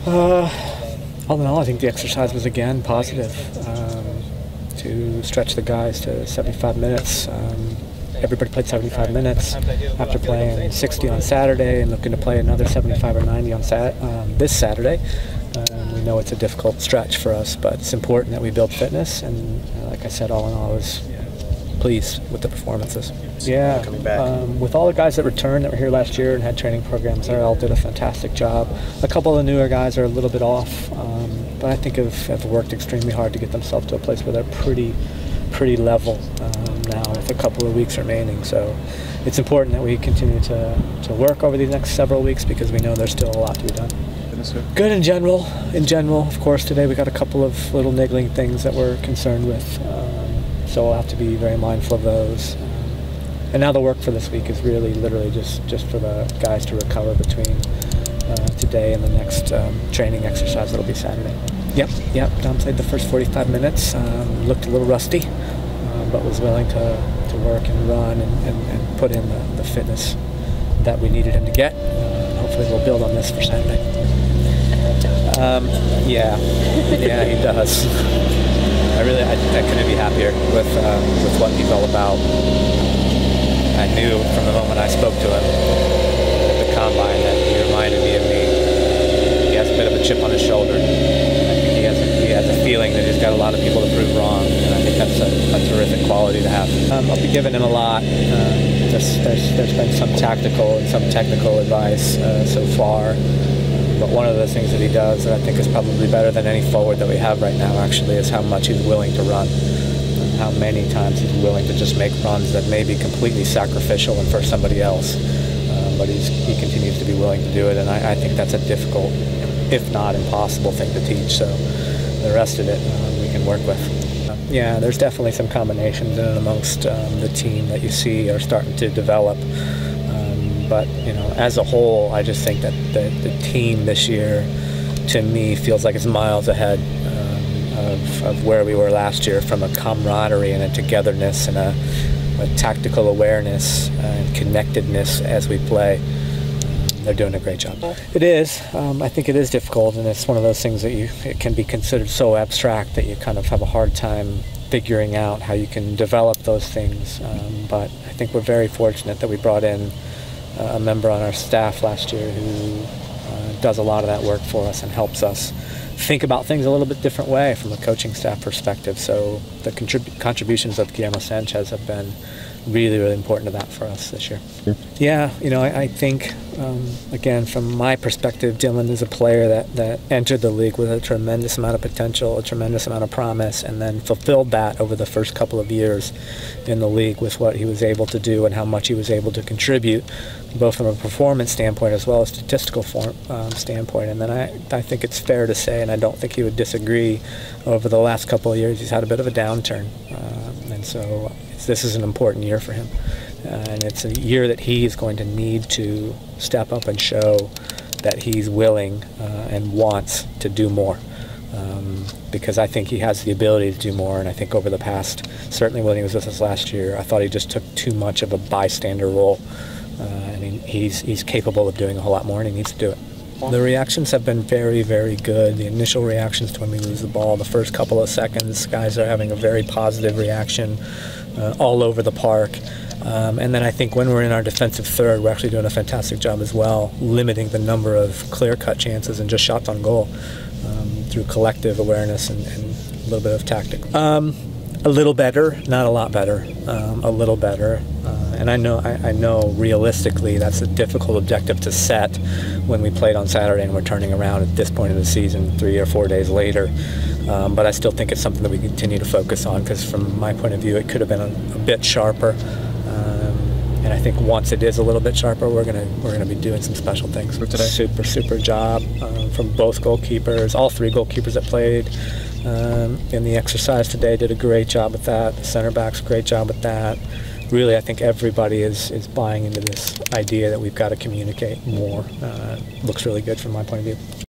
All in all, I think the exercise was again positive. To stretch the guys to 75 minutes. Everybody played 75 minutes after playing 60 on Saturday and looking to play another 75 or 90 on this Saturday. We know it's a difficult stretch for us, but it's important that we build fitness, and like I said, all in all, I was pleased with the performances. Yeah, with all the guys that returned that were here last year and had training programs, they all did a fantastic job. A couple of the newer guys are a little bit off, but I think have worked extremely hard to get themselves to a place where they're pretty level now with a couple of weeks remaining. So it's important that we continue to work over these next several weeks because we know there's still a lot to be done. Good in general. Of course, today we got a couple of little niggling things that we're concerned with, so we'll have to be very mindful of those. And now the work for this week is really literally just for the guys to recover between today and the next training exercise that'll be Saturday. Yep. Dom played the first 45 minutes, looked a little rusty, but was willing to work and run and put in the fitness that we needed him to get. Hopefully we'll build on this for Saturday. Yeah, he does. I couldn't be happier with what he's all about. I knew from the moment I spoke to him at the combine that he reminded me of me. He has a bit of a chip on his shoulder. I think he has a feeling that he's got a lot of people to prove wrong, and I think that's a terrific quality to have. I'll be giving him a lot. There's been some tactical and some technical advice so far. But one of the things that he does that I think is probably better than any forward that we have right now actually is how much he's willing to run. And how many times he's willing to just make runs that may be completely sacrificial and for somebody else. But he continues to be willing to do it, and I think that's a difficult, if not impossible, thing to teach. So the rest of it we can work with. Yeah, there's definitely some combinations in and amongst the team that you see are starting to develop. But as a whole, I just think that the team this year, to me, feels like it's miles ahead of where we were last year from a camaraderie and a togetherness and a tactical awareness and connectedness as we play. They're doing a great job. It is. I think it is difficult, and it's one of those things that it can be considered so abstract that you kind of have a hard time figuring out how you can develop those things. But I think we're very fortunate that we brought in a member on our staff last year who does a lot of that work for us and helps us think about things a little bit different way from a coaching staff perspective. So the contributions of Guillermo Sanchez have been really, really important to that for us this year. Yeah, I think, again, from my perspective, Dillon is a player that entered the league with a tremendous amount of potential, a tremendous amount of promise, and then fulfilled that over the first couple of years in the league with what he was able to do and how much he was able to contribute, both from a performance standpoint as well as statistical standpoint. And then I think it's fair to say, and I don't think he would disagree, over the last couple of years he's had a bit of a downturn. And so this is an important year for him. And it's a year that he's going to need to step up and show that he's willing and wants to do more. Because I think he has the ability to do more, and I think over the past, certainly when he was with us last year, I thought he just took too much of a bystander role. And he's capable of doing a whole lot more, and he needs to do it. The reactions have been very, very good. The initial reactions to when we lose the ball, the first couple of seconds, guys are having a very positive reaction all over the park. And then I think when we're in our defensive third, we're actually doing a fantastic job as well, limiting the number of clear-cut chances and just shots on goal through collective awareness and a little bit of tactic. A little better, not a lot better, a little better. And I know realistically that's a difficult objective to set when we played on Saturday and we're turning around at this point of the season 3 or 4 days later. But I still think it's something that we continue to focus on, because from my point of view it could have been a bit sharper. And I think once it is a little bit sharper, we're gonna be doing some special things for today. Super job from both goalkeepers. All 3 goalkeepers that played in the exercise today did a great job with that. The center backs, great job with that. Really, I think everybody is buying into this idea that we've got to communicate more. Looks really good from my point of view.